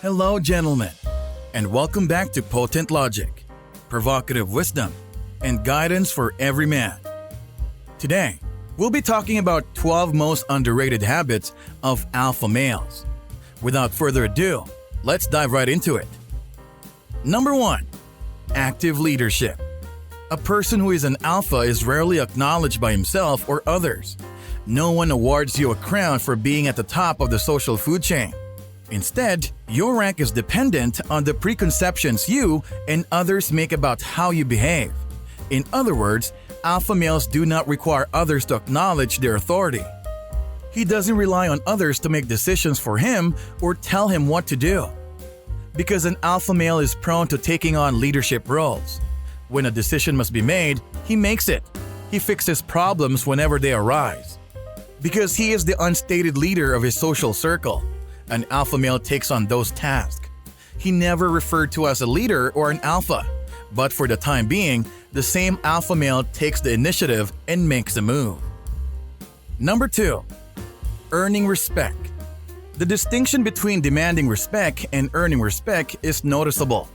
Hello, gentlemen, and welcome back to Potent Logic, provocative wisdom, and guidance for every man. Today, we'll be talking about 12 most underrated habits of alpha males. Without further ado, let's dive right into it. Number 1. Active leadership. A person who is an alpha is rarely acknowledged by himself or others. No one awards you a crown for being at the top of the social food chain. Instead, your rank is dependent on the preconceptions you and others make about how you behave. In other words, alpha males do not require others to acknowledge their authority. He doesn't rely on others to make decisions for him or tell him what to do. Because an alpha male is prone to taking on leadership roles. When a decision must be made, he makes it. He fixes problems whenever they arise. Because he is the unstated leader of his social circle, an alpha male takes on those tasks. He never referred to as a leader or an alpha, but for the time being, the same alpha male takes the initiative and makes a move. Number 2. Earning respect. The distinction between demanding respect and earning respect is noticeable.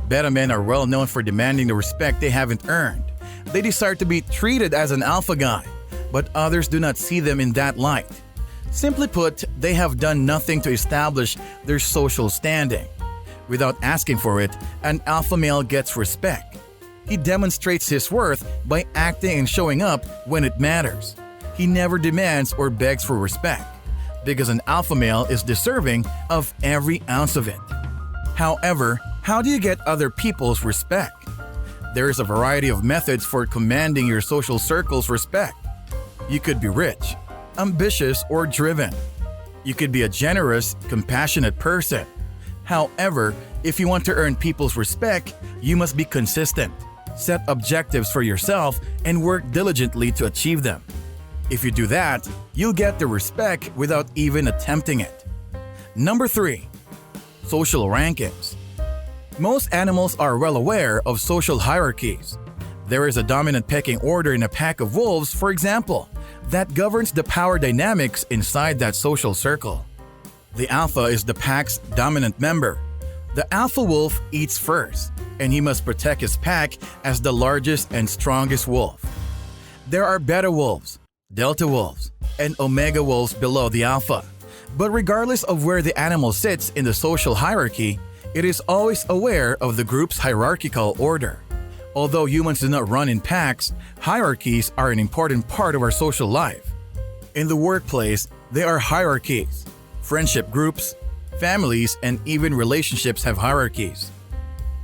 Beta men are well known for demanding the respect they haven't earned. They desire to be treated as an alpha guy, but others do not see them in that light. Simply put, they have done nothing to establish their social standing. Without asking for it, an alpha male gets respect. He demonstrates his worth by acting and showing up when it matters. He never demands or begs for respect, because an alpha male is deserving of every ounce of it. However, how do you get other people's respect? There is a variety of methods for commanding your social circle's respect. You could be rich, ambitious, or driven. You could be a generous, compassionate person. However, if you want to earn people's respect, you must be consistent, set objectives for yourself, and work diligently to achieve them. If you do that, you'll get the respect without even attempting it. Number 3. Social rankings. Most animals are well aware of social hierarchies. There is a dominant pecking order in a pack of wolves, for example, that governs the power dynamics inside that social circle. The alpha is the pack's dominant member. The alpha wolf eats first, and he must protect his pack as the largest and strongest wolf. There are beta wolves, delta wolves, and omega wolves below the alpha. But regardless of where the animal sits in the social hierarchy, it is always aware of the group's hierarchical order. Although humans do not run in packs, hierarchies are an important part of our social life. In the workplace, there are hierarchies. Friendship groups, families, and even relationships have hierarchies.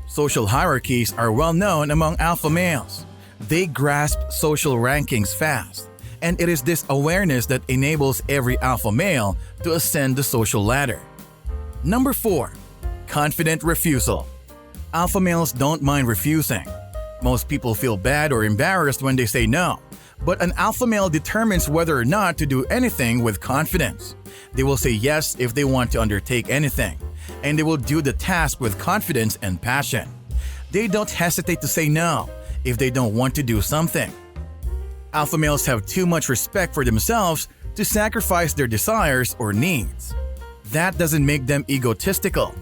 Social hierarchies are well known among alpha males. They grasp social rankings fast, and it is this awareness that enables every alpha male to ascend the social ladder. Number 4. Confident refusal. Alpha males don't mind refusing. Most people feel bad or embarrassed when they say no, but an alpha male determines whether or not to do anything with confidence. They will say yes if they want to undertake anything, and they will do the task with confidence and passion. They don't hesitate to say no if they don't want to do something. Alpha males have too much respect for themselves to sacrifice their desires or needs. That doesn't make them egotistical.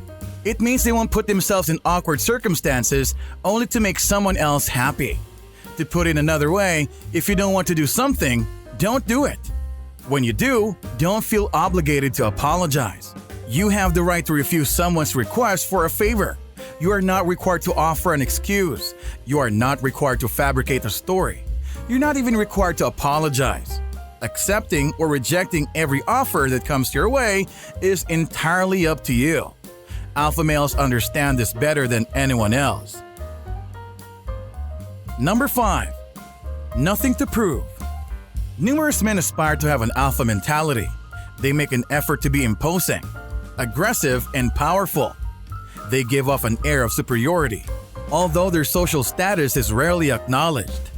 It means they won't put themselves in awkward circumstances only to make someone else happy. To put it another way, if you don't want to do something, don't do it. When you do, don't feel obligated to apologize. You have the right to refuse someone's request for a favor. You are not required to offer an excuse. You are not required to fabricate a story. You're not even required to apologize. Accepting or rejecting every offer that comes your way is entirely up to you. Alpha males understand this better than anyone else. Number 5. Nothing to prove. Numerous men aspire to have an alpha mentality. They make an effort to be imposing, aggressive, and powerful. They give off an air of superiority, although their social status is rarely acknowledged.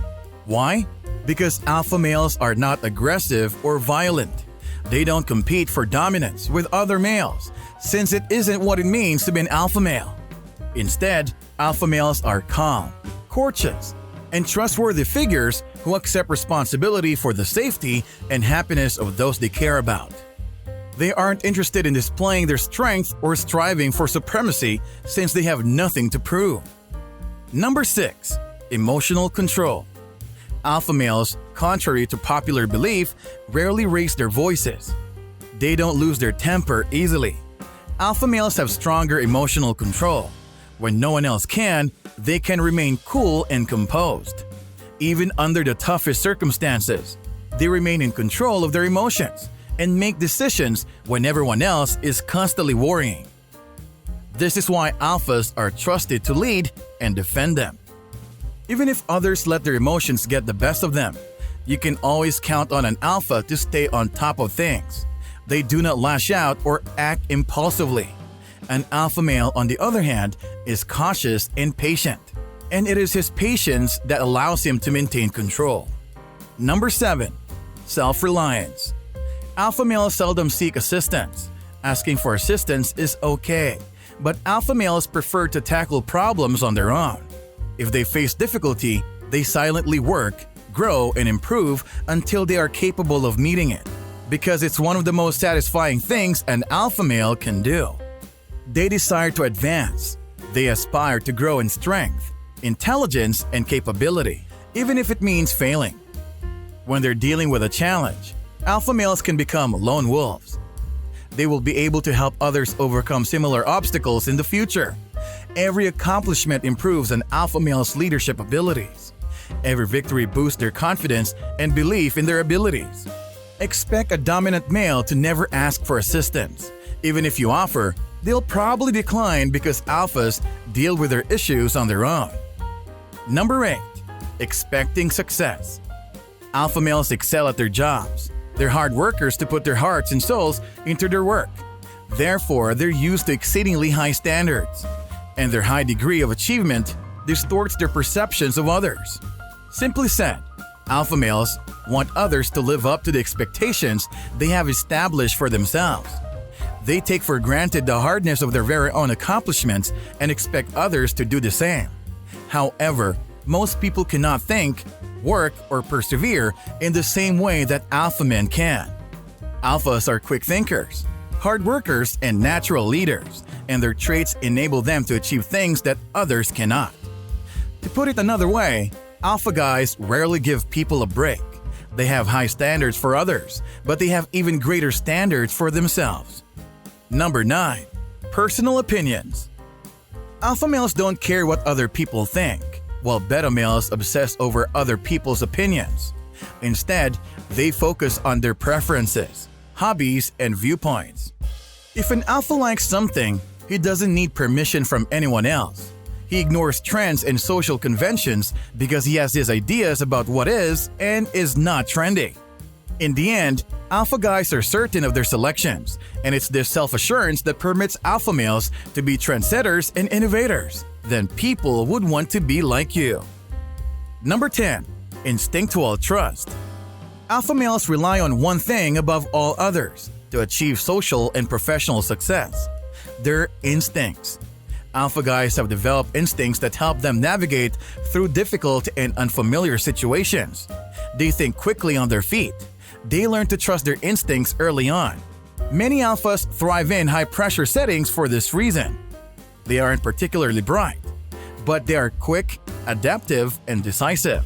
Why? Because alpha males are not aggressive or violent. They don't compete for dominance with other males, since it isn't what it means to be an alpha male. Instead, alpha males are calm, courteous, and trustworthy figures who accept responsibility for the safety and happiness of those they care about. They aren't interested in displaying their strength or striving for supremacy since they have nothing to prove. Number 6. Emotional control. Alpha males, contrary to popular belief, rarely raise their voices. They don't lose their temper easily. Alpha males have stronger emotional control. When no one else can, they can remain cool and composed. Even under the toughest circumstances, they remain in control of their emotions and make decisions when everyone else is constantly worrying. This is why alphas are trusted to lead and defend them. Even if others let their emotions get the best of them, you can always count on an alpha to stay on top of things. They do not lash out or act impulsively. An alpha male, on the other hand, is cautious and patient, and it is his patience that allows him to maintain control. Number 7. Self-reliance. Alpha males seldom seek assistance. Asking for assistance is okay, but alpha males prefer to tackle problems on their own. If they face difficulty, they silently work, grow, and improve until they are capable of meeting it, because it's one of the most satisfying things an alpha male can do. They desire to advance. They aspire to grow in strength, intelligence, and capability, even if it means failing. When they're dealing with a challenge, alpha males can become lone wolves. They will be able to help others overcome similar obstacles in the future. Every accomplishment improves an alpha male's leadership abilities. Every victory boosts their confidence and belief in their abilities. Expect a dominant male to never ask for assistance. Even if you offer, they'll probably decline because alphas deal with their issues on their own. Number 8. Expecting success. Alpha males excel at their jobs. They're hard workers to put their hearts and souls into their work. Therefore, they're used to exceedingly high standards, and their high degree of achievement distorts their perceptions of others. Simply said, alpha males want others to live up to the expectations they have established for themselves. They take for granted the hardness of their very own accomplishments and expect others to do the same. However, most people cannot think, work, or persevere in the same way that alpha men can. Alphas are quick thinkers, hard workers, and natural leaders, and their traits enable them to achieve things that others cannot. To put it another way, alpha guys rarely give people a break. They have high standards for others, but they have even greater standards for themselves. Number 9. Personal opinions. Alpha males don't care what other people think, while beta males obsess over other people's opinions. Instead, they focus on their preferences, hobbies, and viewpoints. If an alpha likes something, he doesn't need permission from anyone else. He ignores trends and social conventions because he has his ideas about what is and is not trendy. In the end, alpha guys are certain of their selections, and it's this self-assurance that permits alpha males to be trendsetters and innovators. Then people would want to be like you. Number 10. Instinctual trust. Alpha males rely on one thing above all others to achieve social and professional success: their instincts. Alpha guys have developed instincts that help them navigate through difficult and unfamiliar situations. They think quickly on their feet. They learn to trust their instincts early on. Many alphas thrive in high-pressure settings for this reason. They aren't particularly bright, but they are quick, adaptive, and decisive,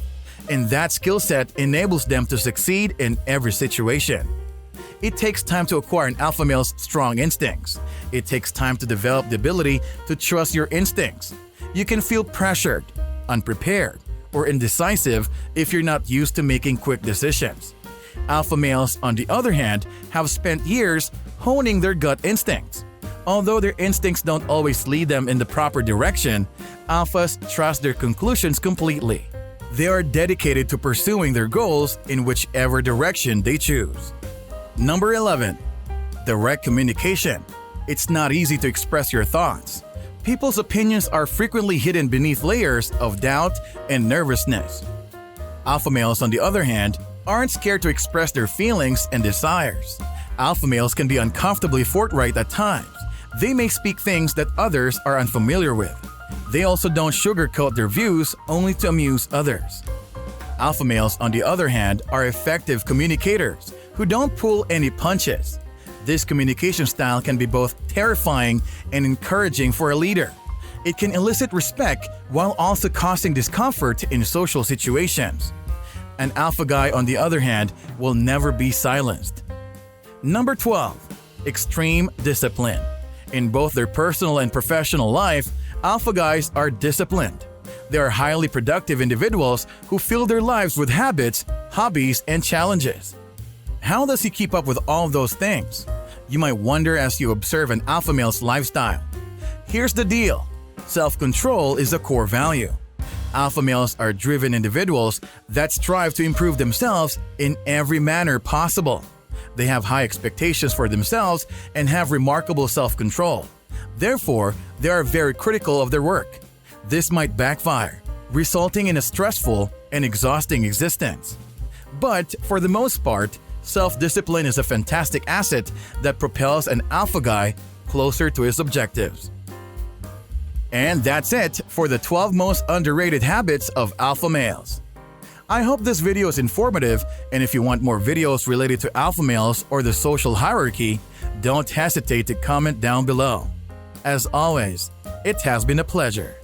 and that skill set enables them to succeed in every situation. It takes time to acquire an alpha male's strong instincts. It takes time to develop the ability to trust your instincts. You can feel pressured, unprepared, or indecisive if you're not used to making quick decisions. Alpha males, on the other hand, have spent years honing their gut instincts. Although their instincts don't always lead them in the proper direction, alphas trust their conclusions completely. They are dedicated to pursuing their goals in whichever direction they choose. Number 11. Direct communication. It's not easy to express your thoughts. People's opinions are frequently hidden beneath layers of doubt and nervousness. Alpha males, on the other hand, aren't scared to express their feelings and desires. Alpha males can be uncomfortably forthright at times. They may speak things that others are unfamiliar with. They also don't sugarcoat their views only to amuse others. Alpha males, on the other hand, are effective communicators who don't pull any punches. This communication style can be both terrifying and encouraging for a leader. It can elicit respect while also causing discomfort in social situations. An alpha guy, on the other hand, will never be silenced. Number 12. Extreme discipline. In both their personal and professional life, alpha guys are disciplined. They are highly productive individuals who fill their lives with habits, hobbies, and challenges. How does he keep up with all those things? You might wonder as you observe an alpha male's lifestyle. Here's the deal. Self-control is a core value. Alpha males are driven individuals that strive to improve themselves in every manner possible. They have high expectations for themselves and have remarkable self-control. Therefore, they are very critical of their work. This might backfire, resulting in a stressful and exhausting existence. But for the most part, self-discipline is a fantastic asset that propels an alpha guy closer to his objectives. And that's it for the 12 most underrated habits of alpha males. I hope this video is informative, and if you want more videos related to alpha males or the social hierarchy, don't hesitate to comment down below. As always, it has been a pleasure.